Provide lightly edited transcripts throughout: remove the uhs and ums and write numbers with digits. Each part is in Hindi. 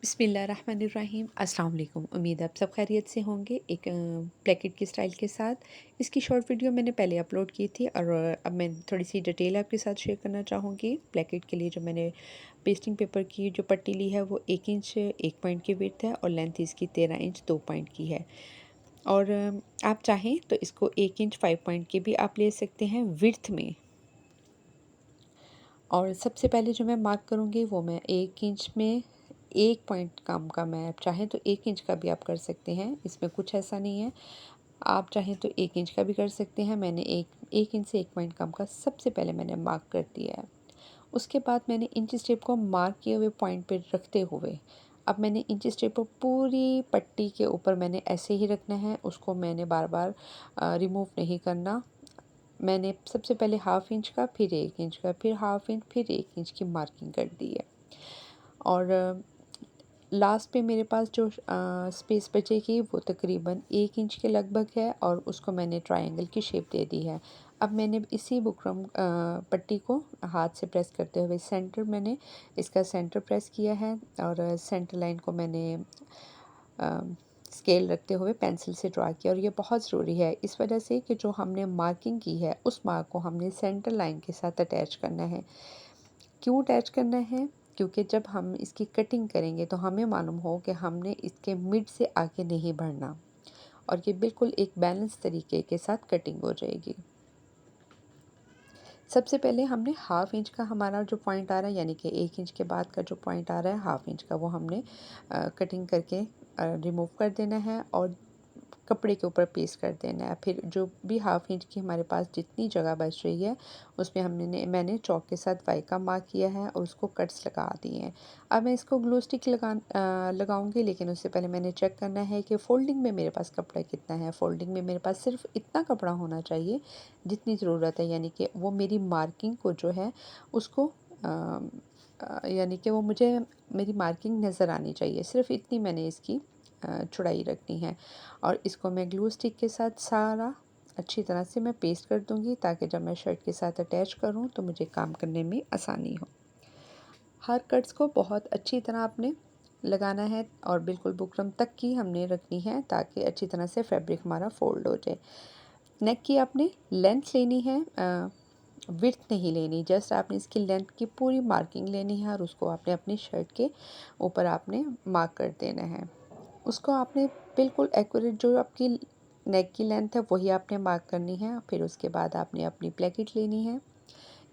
बिस्मिल्लाहिर्रहमानिर्रहीम अस्सलाम वालेकुम। उम्मीद है आप सब खैरियत से होंगे। एक ब्लैकेट की स्टाइल के साथ इसकी शॉर्ट वीडियो मैंने पहले अपलोड की थी और अब मैं थोड़ी सी डिटेल आपके साथ शेयर करना चाहूँगी। ब्लैकेट के लिए जो मैंने पेस्टिंग पेपर की जो पट्टी ली है वो 1 इंच 1 पॉइंट की विड्थ है और लेंथ इसकी 13 इंच 2 पॉइंट की है। और आप चाहें तो इसको 1 इंच 5 पॉइंट की भी आप ले सकते हैं विड्थ में। और सबसे पहले जो मैं मार्क करूँगी वो मैं 1 इंच में 1 पॉइंट कम का मैं आप चाहें तो 1 इंच का भी आप कर सकते हैं, इसमें कुछ ऐसा नहीं है। आप चाहें तो 1 इंच का भी कर सकते हैं। मैंने 1 इंच से 1 पॉइंट कम का सबसे पहले मैंने मार्क कर दिया है। उसके बाद मैंने इंच स्टेप को मार्क किए हुए पॉइंट पे रखते हुए अब मैंने इंच स्टेप को पूरी पट्टी के ऊपर मैंने ऐसे ही रखना है, उसको मैंने बार बार रिमूव नहीं करना। मैंने सबसे पहले हाफ इंच का, फिर 1 इंच का, फिर हाफ इंच, फिर 1 इंच की मार्किंग कर दी है। और लास्ट पे मेरे पास जो स्पेस बचेगी वो तकरीबन 1 इंच के लगभग है और उसको मैंने ट्रायंगल की शेप दे दी है। अब मैंने इसी बुकरम पट्टी को हाथ से प्रेस करते हुए सेंटर मैंने इसका सेंटर प्रेस किया है और सेंटर लाइन को मैंने स्केल रखते हुए पेंसिल से ड्रा किया। और ये बहुत ज़रूरी है इस वजह से कि जो हमने मार्किंग की है उस मार्क को हमने सेंटर लाइन के साथ अटैच करना है। क्यों अटैच करना है? क्योंकि जब हम इसकी कटिंग करेंगे तो हमें मालूम हो कि हमने इसके मिड से आगे नहीं बढ़ना और ये बिल्कुल एक बैलेंस तरीके के साथ कटिंग हो जाएगी। सबसे पहले हमने हाफ इंच का हमारा जो पॉइंट आ रहा है, यानी कि 1 इंच के बाद का जो पॉइंट आ रहा है हाफ इंच का, वो हमने कटिंग करके रिमूव कर देना है और कपड़े के ऊपर पेस्ट कर देना है। फिर जो भी हाफ इंच की हमारे पास जितनी जगह बच रही है उसमें मैंने चॉक के साथ वाई का मार्क किया है और उसको कट्स लगा दिए हैं। अब मैं इसको ग्लू स्टिक लगाऊंगी, लेकिन उससे पहले मैंने चेक करना है कि फ़ोल्डिंग में मेरे पास कपड़ा कितना है। फ़ोल्डिंग में मेरे पास सिर्फ इतना कपड़ा होना चाहिए जितनी ज़रूरत है, यानी कि वो मेरी मार्किंग को जो है उसको यानी कि वो मुझे मेरी मार्किंग नज़र आनी चाहिए। सिर्फ इतनी मैंने इसकी चौड़ाई रखनी है और इसको मैं ग्लू स्टिक के साथ सारा अच्छी तरह से मैं पेस्ट कर दूंगी ताकि जब मैं शर्ट के साथ अटैच करूं तो मुझे काम करने में आसानी हो। हर कट्स को बहुत अच्छी तरह आपने लगाना है और बिल्कुल बुकरम तक की हमने रखनी है ताकि अच्छी तरह से फैब्रिक हमारा फोल्ड हो जाए। नेक की आपने लेंथ लेनी है, विड्थ नहीं लेनी। जस्ट आपने इसकी लेंथ की पूरी मार्किंग लेनी है और उसको आपने अपनी शर्ट के ऊपर आपने मार्क कर देना है। उसको आपने बिल्कुल एक्यूरेट जो आपकी नेक की लेंथ है वही आपने मार्क करनी है। फिर उसके बाद आपने अपनी प्लेकेट लेनी है।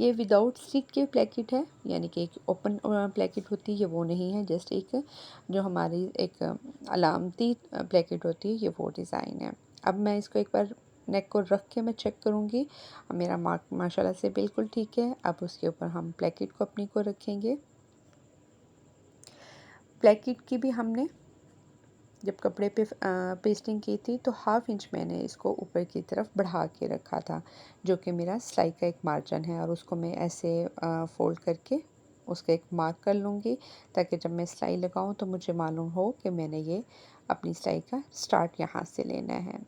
ये विदाउट स्लिट की प्लेकेट है, यानी कि एक ओपन प्लेकेट होती है, ये वो नहीं है। जस्ट एक जो हमारी एक अलामती प्लेकेट होती है, ये वो डिज़ाइन है। अब मैं इसको एक बार नेक को रख के मैं चेक करूँगी। मेरा मार्क माशाल्लाह से बिल्कुल ठीक है। अब उसके ऊपर हम प्लेकेट को अपनी को रखेंगे। प्लेकेट की भी हमने जब कपड़े पे पेस्टिंग की थी तो हाफ इंच मैंने इसको ऊपर की तरफ बढ़ा के रखा था, जो कि मेरा सिलाई का एक मार्जिन है। और उसको मैं ऐसे फोल्ड करके उसका एक मार्क कर लूँगी ताकि जब मैं सिलाई लगाऊँ तो मुझे मालूम हो कि मैंने ये अपनी सिलाई का स्टार्ट यहाँ से लेना है।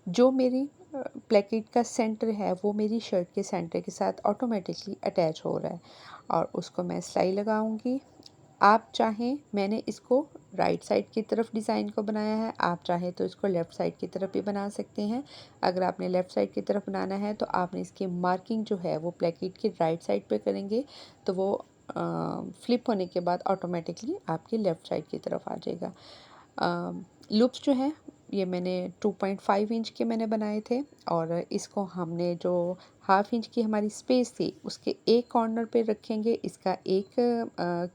जो मेरी प्लेकेट का सेंटर है वो मेरी शर्ट के सेंटर के साथ ऑटोमेटिकली अटैच हो रहा है और उसको मैं सिलाई लगाऊंगी। आप चाहें, मैंने इसको राइट साइड की तरफ डिज़ाइन को बनाया है, आप चाहें तो इसको लेफ़्ट साइड की तरफ भी बना सकते हैं। अगर आपने लेफ़्ट साइड की तरफ बनाना है तो आपने इसकी मार्किंग जो है वो प्लेकेट की राइट साइड पे करेंगे तो वो फ्लिप होने के बाद ऑटोमेटिकली आपकी लेफ़्ट साइड की तरफ आ जाएगा। लूप्स जो हैं ये मैंने 2.5 इंच के मैंने बनाए थे और इसको हमने जो हाफ इंच की हमारी स्पेस थी उसके एक कॉर्नर पे रखेंगे इसका एक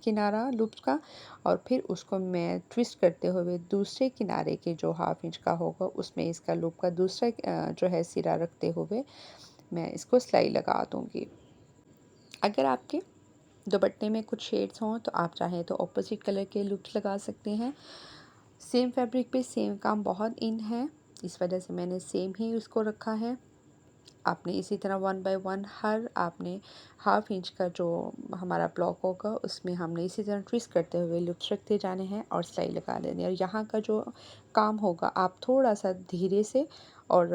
किनारा लूप्स का, और फिर उसको मैं ट्विस्ट करते हुए दूसरे किनारे के जो हाफ इंच का होगा उसमें इसका लूप का दूसरा जो है सिरा रखते हुए मैं इसको सिलाई लगा दूँगी। अगर आपके दुपट्टे में कुछ शेड्स हों तो आप चाहें तो ऑपोजिट कलर के लूप्स लगा सकते हैं। सेम फैब्रिक पे सेम काम बहुत इन है, इस वजह से मैंने सेम ही उसको रखा है। आपने इसी तरह 1 बाय 1 हर आपने हाफ इंच का जो हमारा ब्लॉक होगा उसमें हमने इसी तरह ट्विस्ट करते हुए लूप्स रखते जाने हैं और सिलाई लगा देनी है। और यहाँ का जो काम होगा आप थोड़ा सा धीरे से और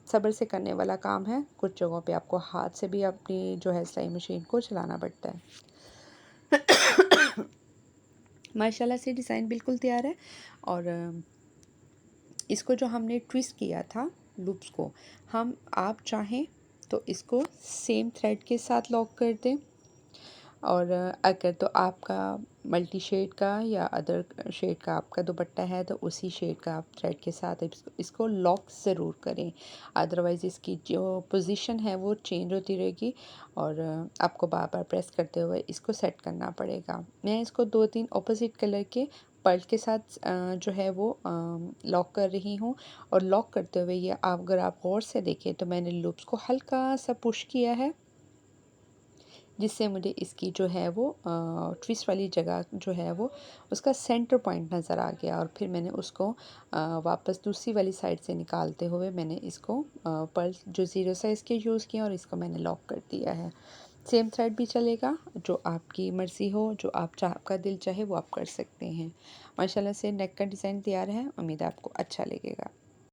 सब्र से करने वाला काम है। कुछ जगहों पे आपको हाथ से भी अपनी जो है सिलाई मशीन को चलाना पड़ता है। माशाल्लाह से डिज़ाइन बिल्कुल तैयार है। और इसको जो हमने ट्विस्ट किया था लूप्स को, हम आप चाहें तो इसको सेम थ्रेड के साथ लॉक कर दें, और अगर तो आपका मल्टी शेड का या अदर शेड का आपका दुपट्टा है तो उसी शेड का आप थ्रेड के साथ इसको लॉक ज़रूर करें, अदरवाइज़ इसकी जो पोजीशन है वो चेंज होती रहेगी और आपको बार बार प्रेस करते हुए इसको सेट करना पड़ेगा। मैं इसको 2-3 ऑपोजिट कलर के पर्ल के साथ जो है वो लॉक कर रही हूँ। और लॉक करते हुए ये आप अगर आप गौर से देखें तो मैंने लूप्स को हल्का सा पुश किया है, जिससे मुझे इसकी जो है वो ट्विस्ट वाली जगह जो है वो उसका सेंटर पॉइंट नज़र आ गया। और फिर मैंने उसको वापस दूसरी वाली साइड से निकालते हुए मैंने इसको पर्ल जो ज़ीरो साइज़ के यूज़ किया और इसको मैंने लॉक कर दिया है। सेम थ्रेड भी चलेगा, जो आपकी मर्ज़ी हो, जो आपका दिल चाहे वो आप कर सकते हैं। माशाल्लाह से नेक का डिज़ाइन तैयार है, उम्मीद है आपको अच्छा लगेगा।